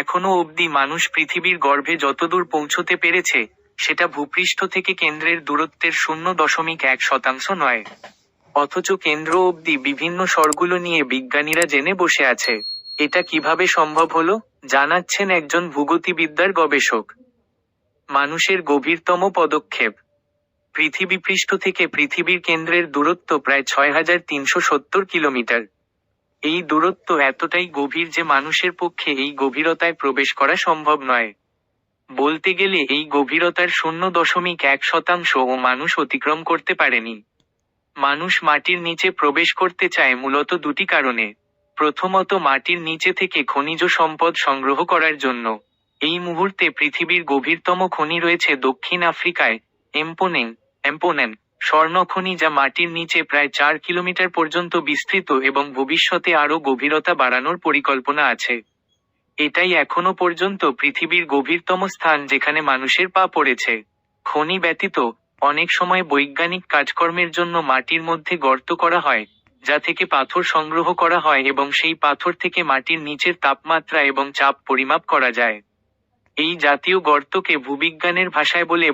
এখনো অবধি মানুষ পৃথিবীর গর্ভে যতদূর পৌঁছতে পেরেছে, সেটা ভূপৃষ্ঠ থেকে কেন্দ্রের দূরত্বের 0.1% নয়। অথচ কেন্দ্র অবধি বিভিন্ন স্তরগুলো নিয়ে বিজ্ঞানীরা জেনে বসে আছে। এটা কিভাবে সম্ভব হলো, জানাচ্ছেন একজন ভূগতিবিদ্যার গবেষক। মানুষের গভীরতম পদক্ষেপ। পৃথিবীপৃষ্ঠ থেকে পৃথিবীর কেন্দ্রের দূরত্ব প্রায় 6370 কিলোমিটার। এই দূরত্ব এতটাই গভীর যে মানুষের পক্ষে এই গভীরতায় প্রবেশ করা সম্ভব নয়। বলতে গেলে এই গভীরতার 0.1% ও মানুষ অতিক্রম করতে পারেনি। মানুষ মাটির নিচে প্রবেশ করতে চায় মূলত দুটি কারণে। প্রথমত, মাটির নিচে থেকে খনিজ সম্পদ সংগ্রহ করার জন্য। এই মুহূর্তে পৃথিবীর গভীরতম খনি রয়েছে দক্ষিণ আফ্রিকায়, এম্পোনেন স্বর্ণখনি, যা মাটির নিচে প্রায় 4 কিলোমিটার পর্যন্ত বিস্তৃত এবং ভবিষ্যতে আরও গভীরতা বাড়ানোর পরিকল্পনা আছে। এটাই এখনো পর্যন্ত পৃথিবীর গভীরতম স্থান যেখানে মানুষের পা পড়েছে। খনি ব্যতীত, অনেক সময় বৈজ্ঞানিক কাজকর্মের জন্য মাটির মধ্যে গর্ত করা হয়, যা থেকে পাথর সংগ্রহ করা হয় এবং সেই পাথর থেকে মাটির নিচের তাপমাত্রা এবং চাপ পরিমাপ করা যায়। এই জাতীয় গর্তকে ভূবিজ্ঞানের ভাষায় বলে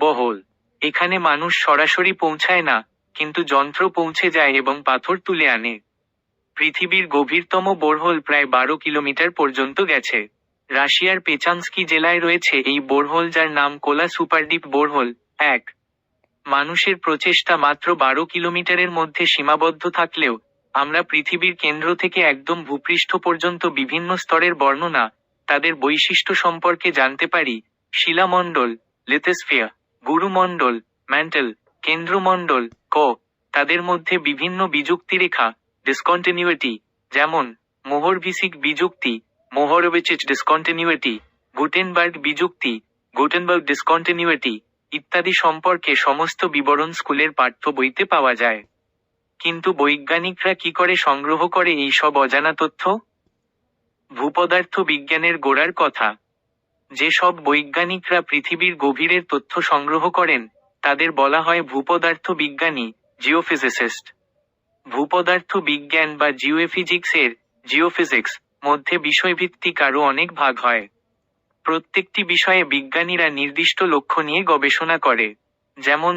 বোরহোল। এখানে মানুষ সরাসরি পৌঁছায় না, কিন্তু যন্ত্র পৌঁছে যায় এবং পাথর তুলে আনে। পৃথিবীর গভীরতম বোরহোল প্রায় 12 কিলোমিটার পর্যন্ত গেছে। রাশিয়ার পেচান্স্কি জেলায় রয়েছে এই বোরহোল, যার নাম কোলা সুপারডিপ বোরহোল 1। মানুষের প্রচেষ্টা মাত্র 12 কিলোমিটারের মধ্যে সীমাবদ্ধ থাকলেও, আমরা পৃথিবীর কেন্দ্র থেকে একদম ভূপৃষ্ঠ পর্যন্ত বিভিন্ন স্তরের বর্ণনা, তাদের বৈশিষ্ট্য সম্পর্কে জানতে পারি। শিলামণ্ডল, লিথোস্ফিয়ার, গুরুমণ্ডল, ম্যান্টেল, কেন্দ্রমণ্ডল, তাদের মধ্যে বিভিন্ন বিযুক্তিরেখা, ডিসকন্টিনিউইটি, যেমন মোহরভিসিক বিযুক্তি, মোহরভিচিচ ডিসকন্টিনিউইটি, গুটেনবার্গ বিযুক্তি, গুটেনবার্গ ডিসকন্টিনিউইটি ইত্যাদি সম্পর্কে সমস্ত বিবরণ স্কুলের পাঠ্য বইতে পাওয়া যায়। কিন্তু বৈজ্ঞানিকরা কি করে সংগ্রহ করে এই সব অজানা তথ্য? ভূপদার্থ বিজ্ঞানের গোড়ার কথা। যে সব বৈজ্ঞানিকরা পৃথিবীর গভীরের তথ্য সংগ্রহ করেন, তাদের বলা হয় ভূপদার্থ বিজ্ঞানী, জিওফিজিসিস্ট। ভূপদার্থ বিজ্ঞান বা জিওফিজিক্স মধ্যে বিষয়ভিত্তিক আরও অনেক ভাগ হয়। প্রত্যেকটি বিষয়ে বিজ্ঞানীরা নির্দিষ্ট লক্ষ্য নিয়ে গবেষণা করে। যেমন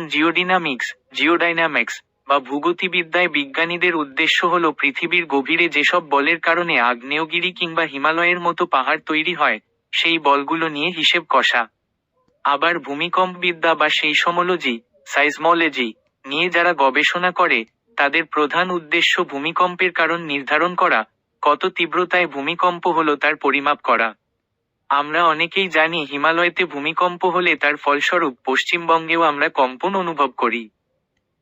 জিওডাইনামিক্স বা ভূগতিবিদ্যায় বিজ্ঞানীদের উদ্দেশ্য হল পৃথিবীর গভীরে যেসব বলের কারণে আগ্নেয়গিরি কিংবা হিমালয়ের মতো পাহাড় তৈরি হয়, সেই বলগুলো নিয়ে হিসেব কষা। আবার ভূমিকম্পবিদ্যা বা সাইসমোলজি নিয়ে যারা গবেষণা করে, তাদের প্রধান উদ্দেশ্য ভূমিকম্পের কারণ নির্ধারণ করা, কত তীব্রতায় ভূমিকম্প হলো তার পরিমাপ করা। আমরা অনেকেই জানি হিমালয়তে ভূমিকম্প হলে তার ফলস্বরূপ পশ্চিমবঙ্গেও আমরা কম্পন অনুভব করি।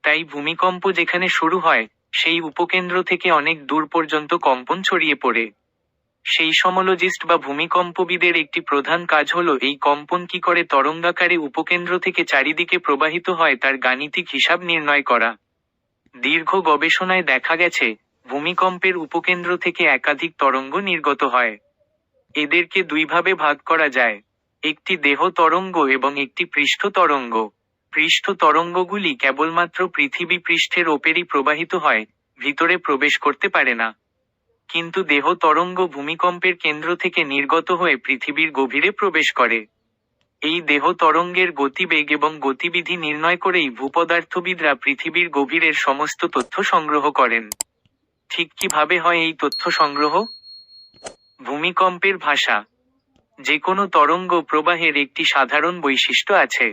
তাই ভূমিকম্প যেখানে শুরু হয়, সেই উপকেন্দ্র থেকে অনেক দূর পর্যন্ত কম্পন ছড়িয়ে পড়ে। সেইসমোলজিস্ট বা ভূমিকম্পবিদের একটি প্রধান কাজ হলো এই কম্পন কি করে তরঙ্গাকারে উপকেন্দ্র থেকে চারিদিকে প্রবাহিত হয় তার গাণিতিক হিসাব নির্ণয় করা। দীর্ঘ গবেষণায় দেখা গেছে, ভূমিকম্পের উপকেন্দ্র থেকে একাধিক তরঙ্গ নির্গত হয়। এদেরকে দুইভাবে ভাগ করা যায়, একটি দেহ তরঙ্গ এবং একটি পৃষ্ঠ তরঙ্গ। পৃষ্ঠ তরঙ্গগুলি কেবলমাত্র পৃথিবী পৃষ্ঠের ওপরই প্রবাহিত হয়, ভিতরে প্রবেশ করতে পারে না। কিন্তু দেহ তরঙ্গ ভূমিকম্পের কেন্দ্র থেকে নির্গত হয়ে পৃথিবীর গভীরে প্রবেশ করে। এই দেহ তরঙ্গের গতিবেগ এবং গতিবিধি নির্ণয় করেই ভূপদার্থবিদরা পৃথিবীর গভীরের সমস্ত তথ্য সংগ্রহ করেন। ঠিক কিভাবে হয় এই তথ্য সংগ্রহ? ভূমিকম্পের ভাষা। যে কোনো তরঙ্গ প্রবাহের একটি সাধারণ বৈশিষ্ট্য আছে।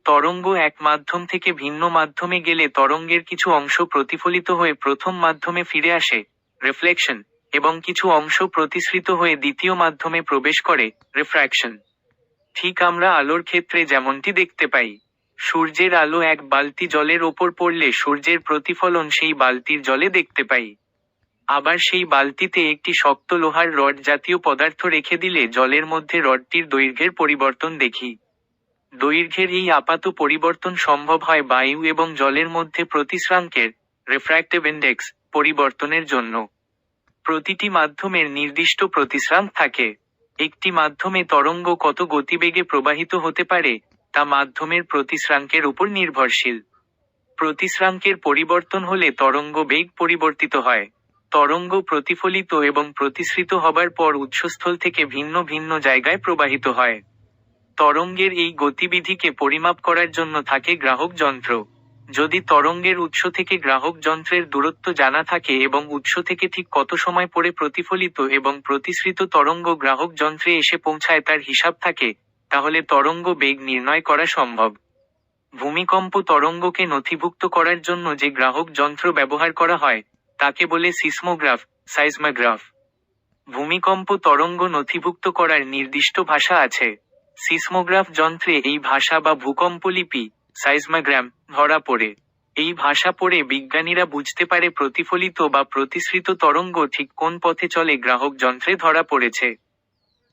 তরঙ্গ এক মাধ্যম থেকে ভিন্ন মাধ্যমে গেলে তরঙ্গের কিছু অংশ প্রতিফলিত হয়ে প্রথম মাধ্যমে ফিরে আসে, রিফ্লেকশন, এবং কিছু অংশ প্রতিসৃত হয়ে দ্বিতীয় মাধ্যমে প্রবেশ করে, রিফ্র্যাকশন। ঠিক আমরা আলোর ক্ষেত্রে যেমনটি দেখতে পাই। সূর্যের আলো এক বালতি জলের ওপর পড়লে সূর্যের প্রতিফলন সেই বালতির জলে দেখতে পাই। আবার সেই বালতিতে একটি শক্ত লোহার রড জাতীয় পদার্থ রেখে দিলে জলের মধ্যে রডটির দৈর্ঘ্যের পরিবর্তন দেখি। দৈর্ঘ্যের এই আপাত পরিবর্তন সম্ভব হয় বায়ু এবং জলের মধ্যে প্রতিসরাঙ্কের, রিফ্র্যাক্টিভ ইন্ডেক্স, পরিবর্তনের জন্য। প্রতিটি মাধ্যমের নির্দিষ্ট প্রতিসরাঙ্ক থাকে। একটি মাধ্যমে তরঙ্গ কত গতিবেগে প্রবাহিত হতে পারে, তা মাধ্যমের প্রতিসরাঙ্কের উপর নির্ভরশীল। প্রতিসরাঙ্কের পরিবর্তন হলে তরঙ্গ বেগ পরিবর্তিত হয়। তরঙ্গ প্রতিফলিত এবং প্রতিসৃত হবার পর উৎসস্থল থেকে ভিন্ন ভিন্ন জায়গায় প্রবাহিত হয়। তরঙ্গের এই গতিবিধিকে পরিমাপ করার জন্য থাকে গ্রাহক যন্ত্র। যদি তরঙ্গের উৎস থেকে গ্রাহক যন্ত্রের দূরত্ব জানা থাকে এবং উৎস থেকে ঠিক কত সময় পরে প্রতিফলিত এবং প্রতিসৃত তরঙ্গ গ্রাহক যন্ত্রে এসে পৌঁছায় তার হিসাব থাকে, তাহলে তরঙ্গ বেগ নির্ণয় করা সম্ভব। ভূমিকম্প তরঙ্গকে নথিভুক্ত করার জন্য যে গ্রাহক যন্ত্র ব্যবহার করা হয় তাকে বলে সিসমোগ্রাফ, সাইজমোগ্রাফ। ভূমিকম্প তরঙ্গ নথিভুক্ত করার নির্দিষ্ট ভাষা আছে। সিসমোগ্রাফ যন্ত্রে এই ভাষা বা ভূকম্পলিপি, সাইজমোগ্রাম, ধরা পড়ে। এই ভাষা পড়ে বিজ্ঞানীরা বুঝতে পারে প্রতিফলিত বা প্রতিসৃত তরঙ্গ ঠিক কোন পথে চলে গ্রাহক যন্ত্রে ধরা পড়েছে।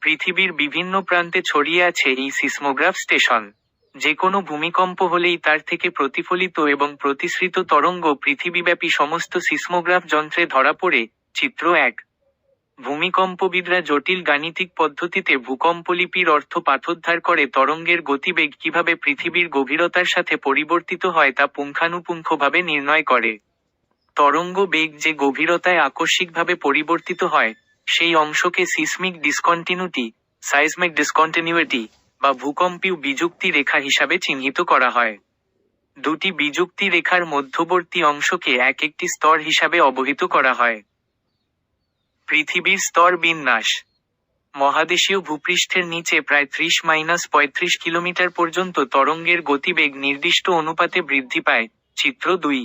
পৃথিবীর বিভিন্ন প্রান্তে ছড়িয়ে আছে এই সিসমোগ্রাফ স্টেশন। যে কোনো ভূমিকম্প হলেই তার থেকে প্রতিফলিত এবং প্রতিসৃত তরঙ্গ পৃথিবীব্যাপী সমস্ত সিসমোগ্রাফ যন্ত্রে ধরা পড়ে। চিত্র 1। ভূমিকম্পবিদরা জটিল গাণিতিক পদ্ধতিতে ভূকম্পলিপির অর্থ পাঠোদ্ধার করে তরঙ্গের গতিবেগ কিভাবে পৃথিবীর গভীরতার সাথে পরিবর্তিত হয় তা পুঙ্খানুপুঙ্খভাবে নির্ণয় করে। তরঙ্গ বেগ যে গভীরতায় আকস্মিকভাবে পরিবর্তিত হয়, সেই অংশকে সিসমিক ডিসকন্টিনিউটি, সাইজমিক ডিসকন্টিনিউটি বা ভূকম্পীয় বিযুক্তি রেখা হিসাবে চিহ্নিত করা হয়। দুটি বিযুক্তি রেখার মধ্যবর্তী অংশকে এক একটি স্তর হিসাবে অবহিত করা হয়। পৃথিবীর স্তর বিন্যাস। মহাদেশীয় ভূপৃষ্ঠের নিচে প্রায় 30-35 কিলোমিটার পর্যন্ত তরঙ্গের গতিবেগ নির্দিষ্ট অনুপাতে বৃদ্ধি পায়। চিত্র 2।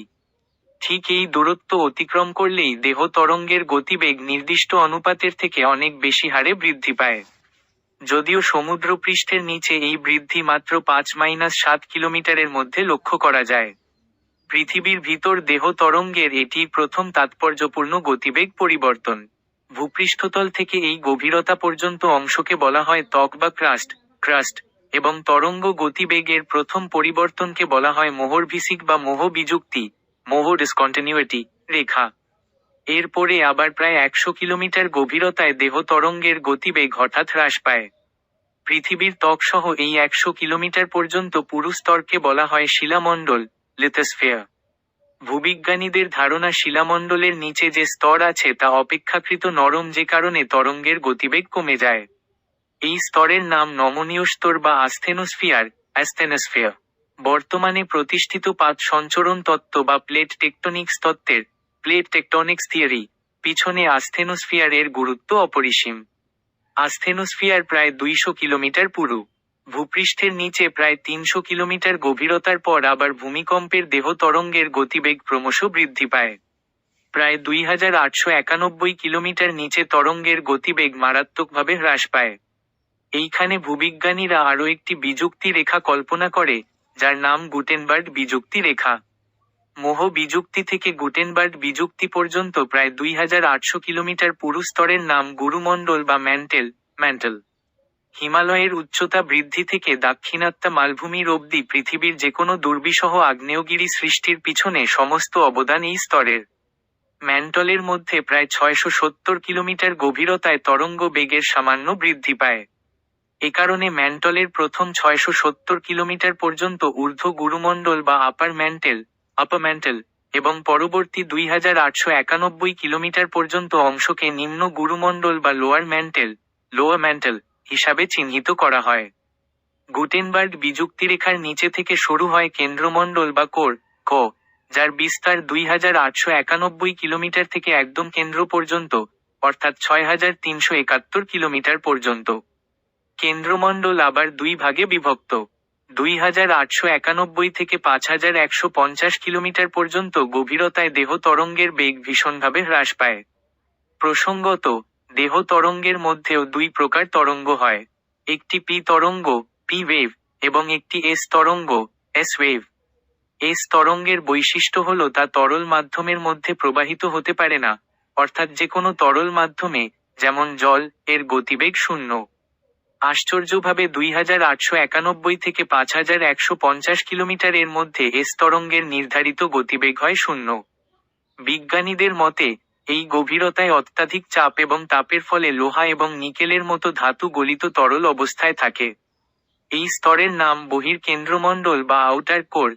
ঠিক এই দূরত্ব অতিক্রম করলেই দেহ তরঙ্গের গতিবেগ নির্দিষ্ট অনুপাতের থেকে অনেক বেশি হারে বৃদ্ধি পায়। যদিও সমুদ্রপৃষ্ঠের নিচে এই বৃদ্ধি মাত্র 5-7 কিলোমিটারের মধ্যে লক্ষ্য করা যায়। পৃথিবীর ভিতর দেহ তরঙ্গের এটি প্রথম তাৎপর্যপূর্ণ গতিবেগ পরিবর্তন। ভূপৃষ্ঠতল থেকে এই গভীরতা পর্যন্ত অংশকে বলা হয় ত্বক বা ক্রাস্ট, এবং তরঙ্গ গতিবেগের প্রথম পরিবর্তনকে বলা হয় মোহরভিসিক বা মোহ বিযুক্তি, মোহ ডিসকন্টিনিউটি রেখা। এরপরে আবার প্রায় 100 কিলোমিটার গভীরতায় দেহ তরঙ্গের গতিবেগ হঠাৎ হ্রাস পায়। পৃথিবীর ত্বক সহ এই 100 কিলোমিটার পর্যন্ত পুরু স্তরকে বলা হয় শিলামণ্ডল, লিথোস্ফিয়ার। ভূবিজ্ঞানীদের ধারণা শিলামণ্ডলের নিচে যে স্তর আছে তা অপেক্ষাকৃত নরম, যে কারণে তরঙ্গের গতিবেগ কমে যায়। এই স্তরের নাম নমনীয় স্তর বা অ্যাস্থেনোস্ফিয়ার। বর্তমানে প্রতিষ্ঠিত পাত সঞ্চরণ তত্ত্ব বা প্লেট টেকটনিক্স তত্ত্বের, প্লেট টেকটনিক্স থিওরি, পিছনে আস্থেনোস্ফিয়ার এর গুরুত্ব অপরিসীম। আস্থেনোস্ফিয়ার প্রায় 200 কিলোমিটার পুরু। ভূপৃষ্ঠের নিচে প্রায় 300 কিলোমিটার গভীরতার পর আবার ভূমিকম্পের দেহ তরঙ্গের গতিবেগ ক্রমশ বৃদ্ধি পায়। প্রায় 2891 কিলোমিটার নিচে তরঙ্গের গতিবেগ মারাত্মকভাবে হ্রাস পায়। এইখানে ভূবিজ্ঞানীরা আরও একটি বিযুক্তি রেখা কল্পনা করে, যার নাম গুটেনবার্গ বিযুক্তি রেখা। মোহ বিযুক্তি থেকে গুটেনবার্গ বিযুক্তি পর্যন্ত প্রায় 2800 কিলোমিটার পুরু স্তরের নাম গুরুমণ্ডল বা ম্যান্টেল। হিমালয়ের উচ্চতা বৃদ্ধি থেকে দাক্ষিণাত্য মালভূমির অবধি পৃথিবীর যেকোনো দুর্বিষহ আগ্নেয়গিরি সৃষ্টির পিছনে সমস্ত অবদান এই স্তরের। ম্যান্টলের মধ্যে প্রায় 670 কিলোমিটার গভীরতায় তরঙ্গ বেগের সামান্য বৃদ্ধি পায়। এ কারণে ম্যান্টলের প্রথম 670 কিলোমিটার পর্যন্ত ঊর্ধ্ব গুরুমণ্ডল বা আপার ম্যান্টেল এবং পরবর্তী 2891 কিলোমিটার পর্যন্ত অংশকে নিম্ন গুরুমণ্ডল বা লোয়ার ম্যান্টেল হিসাবে চিহ্নিত করা হয়। গুটেনবার্গ বিযুক্তিরেখার নিচে থেকে শুরু হয় কেন্দ্রমণ্ডল বা কোর, যার বিস্তার 2891 কিলোমিটার থেকে একদম কেন্দ্র পর্যন্ত, অর্থাৎ 6371 কিলোমিটার পর্যন্ত। কেন্দ্রমণ্ডল আবার দুই ভাগে বিভক্ত। 2891 থেকে 5150 কিলোমিটার পর্যন্ত গভীরতায় দেহ তরঙ্গের বেগ ভীষণভাবে হ্রাস পায়। প্রসঙ্গত, দেহ তরঙ্গের মধ্যেও দুই প্রকার তরঙ্গ হয়, একটি পি তরঙ্গ, পি ওয়েভ, এবং একটি এস তরঙ্গ, এস ওয়েভ। এস তরঙ্গের বৈশিষ্ট্য হল তা তরল মাধ্যমের মধ্যে প্রবাহিত হতে পারে না, অর্থাৎ যে কোনো তরল মাধ্যমে, যেমন জল, এর গতিবেগ শূন্য। আশ্চর্যভাবে 2891 থেকে 5150 কিলোমিটার এর মধ্যে এস তরঙ্গের নির্ধারিত গতিবেগ হয় শূন্য। বিজ্ঞানীদের মতে, এই গভীরতায় অত্যাধিক চাপ এবং তাপের ফলে লোহা এবং নিকেলের মতো ধাতু গলিত তরল অবস্থায় থাকে। এই স্তরের নাম বহির্কেন্দ্রমণ্ডল বা আউটার কোর।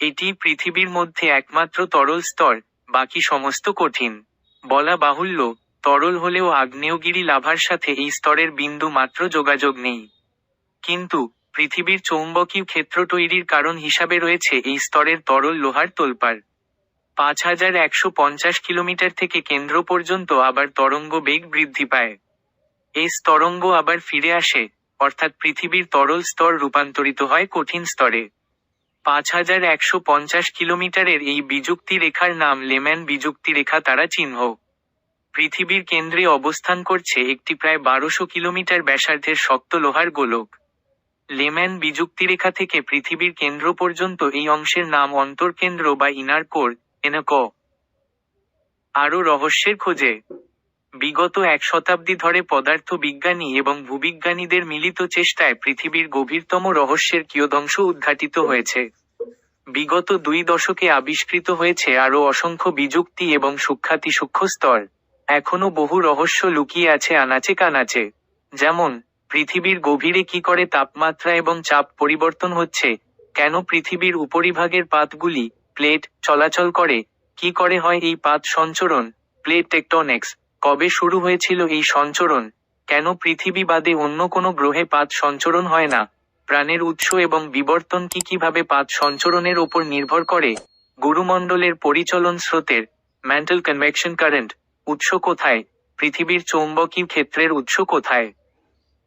এটি পৃথিবীর মধ্যে একমাত্র তরল স্তর, বাকি সমস্ত কঠিন। বলা বাহুল্য, তরল হলেও আগ্নেয়গিরি লাভার সাথে এই স্তরের বিন্দু মাত্র যোগাযোগ নেই। কিন্তু পৃথিবীর চৌম্বকীয় ক্ষেত্র তৈরির কারণ হিসাবে রয়েছে এই স্তরের তরল লোহার তোলপাড়। 5150 কিলোমিটার থেকে কেন্দ্র পর্যন্ত আবার তরঙ্গ বেগ বৃদ্ধি পায়। এই তরঙ্গ আবার ফিরে আসে, অর্থাৎ পৃথিবীর তরল স্তর রূপান্তরিত হয় কঠিন স্তরে। 5150 কিলোমিটারের এই বিযুক্তি রেখার নাম লেম্যান বিযুক্তি রেখা তারা চিহ্ন। পৃথিবীর কেন্দ্রে অবস্থান করছে একটি প্রায় 1200 কিলোমিটার ব্যাসার্ধের শক্ত লোহার গোলক। লেম্যান বিযুক্তিরেখা থেকে পৃথিবীর কেন্দ্র পর্যন্ত এই অংশের নাম অন্তর্কেন্দ্র বা ইনার কোর, এনক। আরও রহস্যের খোঁজে। বিগত 1 শতাব্দী ধরে পদার্থ বিজ্ঞানী এবং ভূবিজ্ঞানীদের মিলিত চেষ্টায় পৃথিবীর গভীরতম রহস্যের কিয়দংশ উদ্ঘাটিত হয়েছে। বিগত 2 দশকে আবিষ্কৃত হয়েছে আরও অসংখ্য বিযুক্তি এবং সূক্ষ্মাতিসূক্ষ্ম স্তর। এখনও বহু রহস্য লুকিয়ে আছে আনাচে কানাচে। যেমন, পৃথিবীর গভীরে কি করে তাপমাত্রা এবং চাপ পরিবর্তন হচ্ছে, কেন পৃথিবীর উপরিভাগের পাতগুলি, প্লেট, চলাচল করে, কি করে হয় এই পাত সঞ্চরণ, প্লেট টেকটনিক্স, কবে শুরু হয়েছিল এই সঞ্চরণ, কেন পৃথিবী বাদে অন্য কোনো গ্রহে পাত সঞ্চরণ হয় না, প্রাণের উৎস এবং বিবর্তন কিভাবে পাত সঞ্চরণের ওপর নির্ভর করে, গুরুমণ্ডলের পরিচলন স্রোতের, ম্যান্টল কনভেকশন কারেন্ট, উৎস কোথায়, পৃথিবীর চৌম্বকীয় ক্ষেত্রের উৎস কোথায়,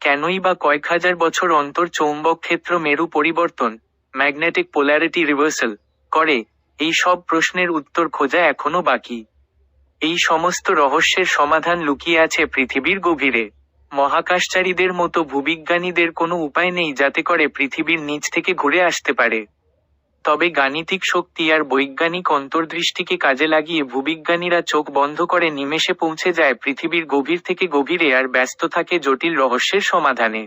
কেনই বা কয়েক হাজার বছর অন্তর চৌম্বক ক্ষেত্র মেরু পরিবর্তন, ম্যাগনেটিক পোলারিটি রিভার্সাল, করে, এই সব প্রশ্নের উত্তর খোঁজা এখনো বাকি। এই সমস্ত রহস্যের সমাধান লুকিয়ে আছে পৃথিবীর গভীরে। মহাকাশচারীদের মতো ভূবিজ্ঞানীদের কোনো উপায় নেই যাতে করে পৃথিবীর নিচ থেকে ঘুরে আসতে পারে। তবে গাণিতিক শক্তি আর বৈজ্ঞানিক অন্তর্দৃষ্টিকে কাজে লাগিয়ে ভূবিজ্ঞানীরা চোখ বন্ধ করে নিমেষে পৌঁছে যায় পৃথিবীর গভীর থেকে গভীরে আর ব্যস্ত থাকে জটিল রহস্যের সমাধানে।